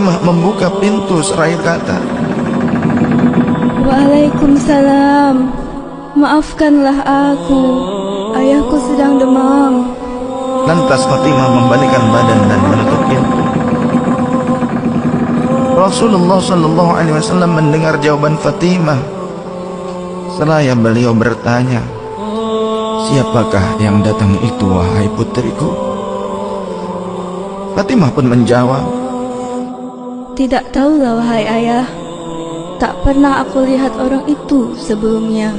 Fatimah membuka pintu seraya kata, Waalaikumsalam. Maafkanlah aku, ayahku sedang demam. Lantas Fatimah membalikkan badan dan menutup pintu. Rasulullah sallallahu alaihi wasallam mendengar jawaban Fatimah. Seraya beliau bertanya, "Siapakah yang datang itu, wahai putriku?" Fatimah pun menjawab, Tidak tahulah wahai ayah. Tak pernah aku lihat orang itu sebelumnya.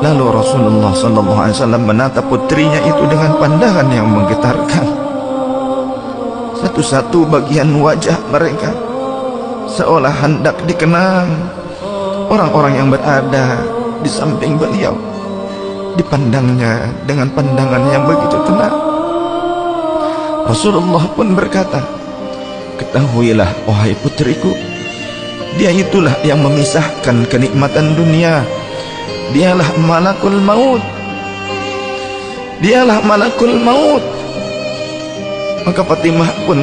Lalu Rasulullah sallallahu alaihi wasallam menatap putrinya itu dengan pandangan yang menggetarkan. Satu-satu bagian wajah mereka seolah hendak dikenang. Orang-orang yang berada di samping beliau dipandangnya dengan pandangan yang begitu tenang. Rasulullah pun berkata, "Ketahuilah wahai putriku, dia itulah yang memisahkan kenikmatan dunia. Dialah malakul maut. Dialah malakul maut." Maka Fatimah pun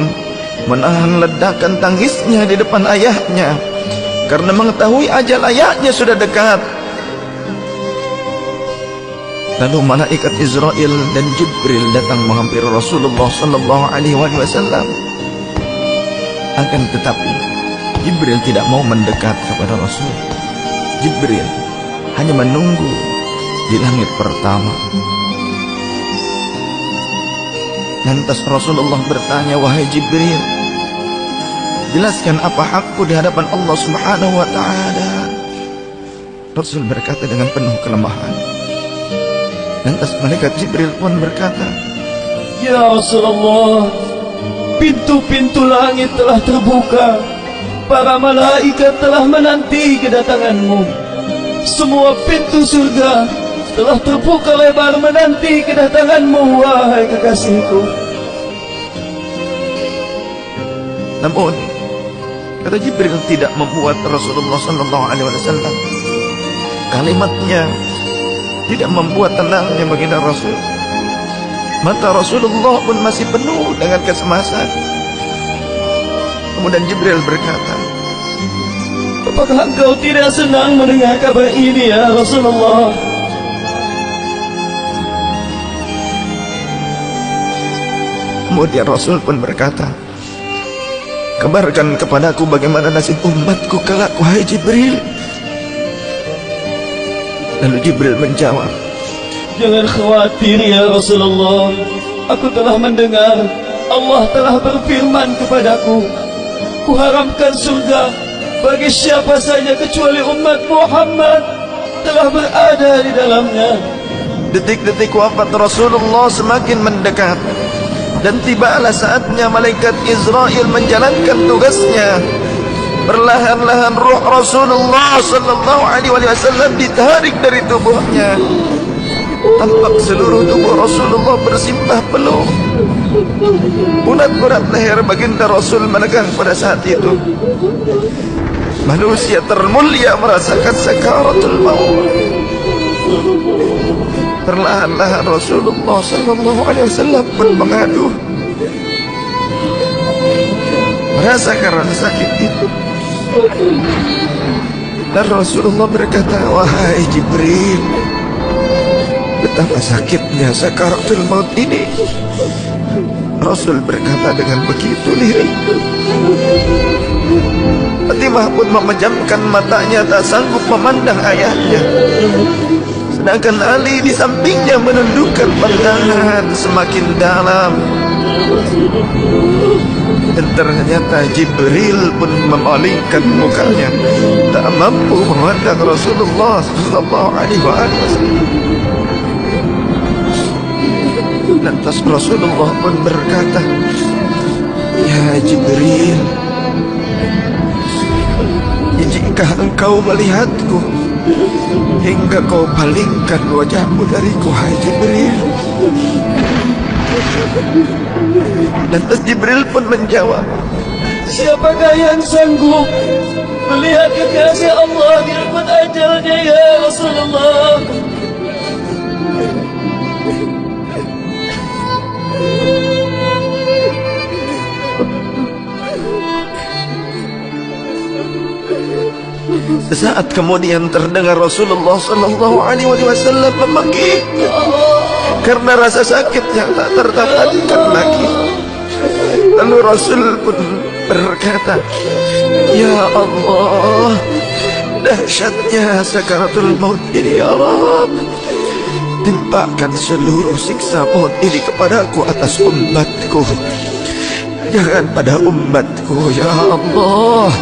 menahan ledakan tangisnya di depan ayahnya karena mengetahui ajal ayahnya sudah dekat. Lalu malaikat Israel dan Jibril datang menghampiri Rasulullah sallallahu alaihi wasallam. Akan tetapi Jibril tidak mau mendekat kepada Rasul. Jibril hanya menunggu di langit pertama. Lantas Rasulullah bertanya, "Wahai Jibril, jelaskan apa hakku di hadapan Allah Subhanahu wa taala?" Rasul berkata dengan penuh kelemahan. Lantas malaikat Jibril pun berkata, Ya Rasulullah, pintu-pintu langit telah terbuka. Para malaikat telah menanti kedatanganmu. Semua pintu surga telah terbuka lebar menanti kedatanganmu, wahai kekasihku. namun kata Jibril tidak membuat Rasulullah sallallahu alaihi wasallam. Kalimatnya tidak membuat tenangnya baginda Rasul. Mata Rasulullah pun masih penuh dengan kecemasan. Kemudian Jibril berkata, Apakah engkau tidak senang mendengar kabar ini, ya Rasulullah? Kemudian Rasul pun berkata, kabarkan kepadaku bagaimana nasib umatku kelak, wahai Jibril. Lalu Jibril menjawab, Jangan khawatir ya Rasulullah. Aku telah mendengar Allah telah berfirman kepadaku, Kuharamkan surga bagi siapa saja kecuali umat Muhammad telah berada di dalamnya. detik-detik wafat Rasulullah semakin mendekat, dan tibalah saatnya malaikat Israel menjalankan tugasnya. Perlahan-lahan ruh Rasulullah sallallahu alaihi wasallam ditarik dari tubuhnya. Tampak seluruh tubuh Rasulullah bersimpah peluh. Urat-urat leher baginda Rasul menegang pada saat itu. Manusia termulia merasakan sakaratul maut. Perlahan-lahan Rasulullah sallallahu alaihi wasallam pun mengadu, merasakan rasa sakit itu. Dan Rasulullah berkata, wahai Jibril, betapa sakitnya sakaratul maut ini. Rasul berkata dengan begitu lirih. Fatimah pun memejamkan matanya, tak sanggup memandang ayahnya. Sedangkan Ali di sampingnya menundukkan pandangan semakin dalam. Dan ternyata Jibril pun memalingkan mukanya, tak mampu memandang Rasulullah sallallahu alaihi wasallam. Lantas Rasulullah pun berkata, Ya Jibril, jika engkau melihatku hingga kau palingkan wajahmu dariku, hai Jibril. Lantas Jibril pun menjawab, Siapakah yang sanggup melihat kekasih Allah di dekat ajalnya, ya Rasulullah? Saat kemudian terdengar Rasulullah sallallahu alaihi wasallam memanggil karena rasa sakit yang tak tertahankan lagi. Lalu Rasul pun berkata, "Ya Allah, dahsyatnya sakaratul maut ini ya Rabb. Timpakan seluruh siksa maut ini kepadaku atas umatku. Jangan pada umatku ya Allah."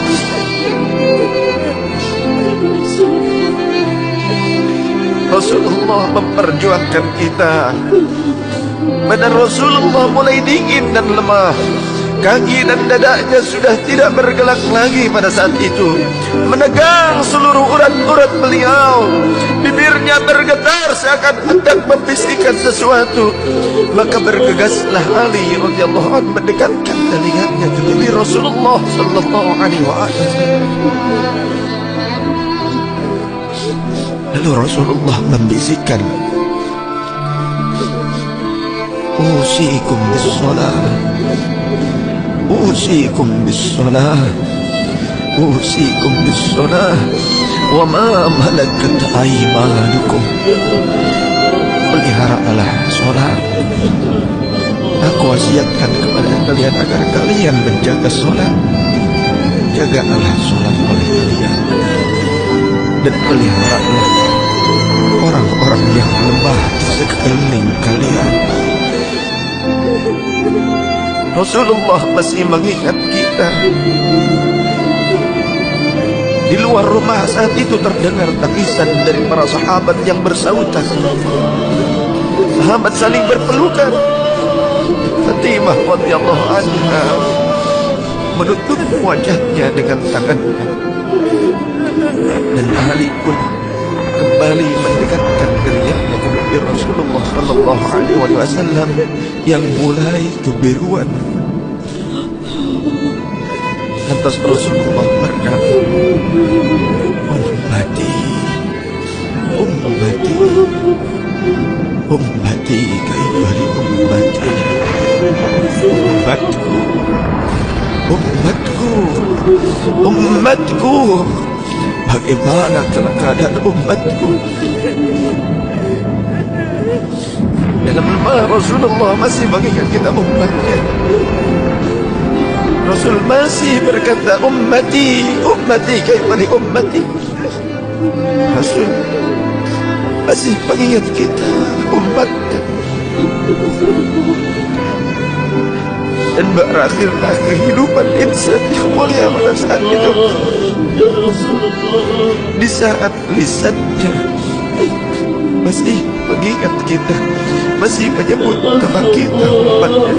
Rasulullah memperjuangkan kita. Badan Rasulullah mulai dingin dan lemah. Kaki dan dadanya sudah tidak bergerak lagi pada saat itu. Menegang seluruh urat-urat beliau. Bibirnya bergetar seakan hendak membisikkan sesuatu. Maka bergegaslah Ali radhiyallahu anhu mendekatkan telinganya ke bibir Rasulullah sallallahu alaihi wasallam. Lalu Rasulullah membisikkan, "Usikum bis-shalah, usikum bis-shalah, usikum bis-shalah, wa ma malakat aymanukum." Peliharalah sholat. Aku wasiatkan kepada kalian agar kalian menjaga sholat. Jagalah sholat oleh kalian, dan peliharalah orang-orang yang lemah di sekeliling kalian. Rasulullah masih mengingat kita. Di luar rumah saat itu terdengar tangisan dari para sahabat yang bersautan. Sahabat saling berpelukan. Fatimah radhiyallahu anha menutup wajahnya dengan tangannya, dan Ali pun kembali mendekatkan dirinya ke bibir Rasulullah sallallahu alaihi wasallam yang mulai kebiruan. Lantas Rasulullah berkata, "Ummati, ummati, ummati, kaifali ummati, ummatku, ummatku, ummatku. Bagaimana keadaan umatku?" Dalam lemah Rasulullah masih mengingat kita umatnya. Rasul masih berkata, "Ummati, ummati, kaifali ummati." Rasul masih mengingat kita umatnya. Dan berakhirlah kehidupan insan yang mulia pada saat itu. Di saat lisannya masih mengingat kita, masih menyebut nama kita umatnya.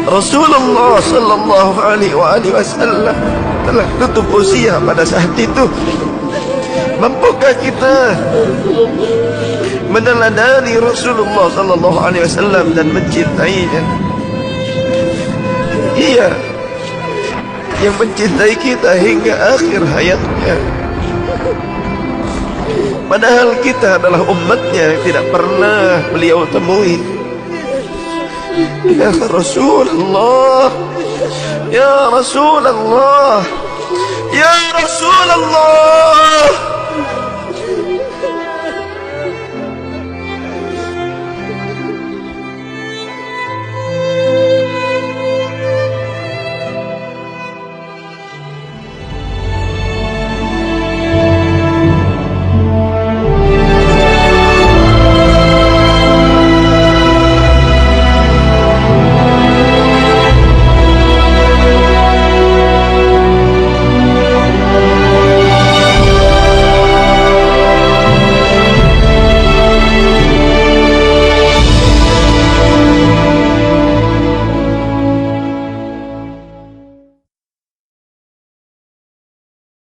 Rasulullah sallallahu alaihi wasallam telah tutup usia pada saat itu. Mampukah kita meneladani Rasulullah sallallahu alaihi wasallam dan mencintainya? Ia yang mencintai kita hingga akhir hayatnya. Padahal kita adalah umatnya yang tidak pernah beliau temui. Ya Rasulullah, ya Rasulullah, ya Rasulullah.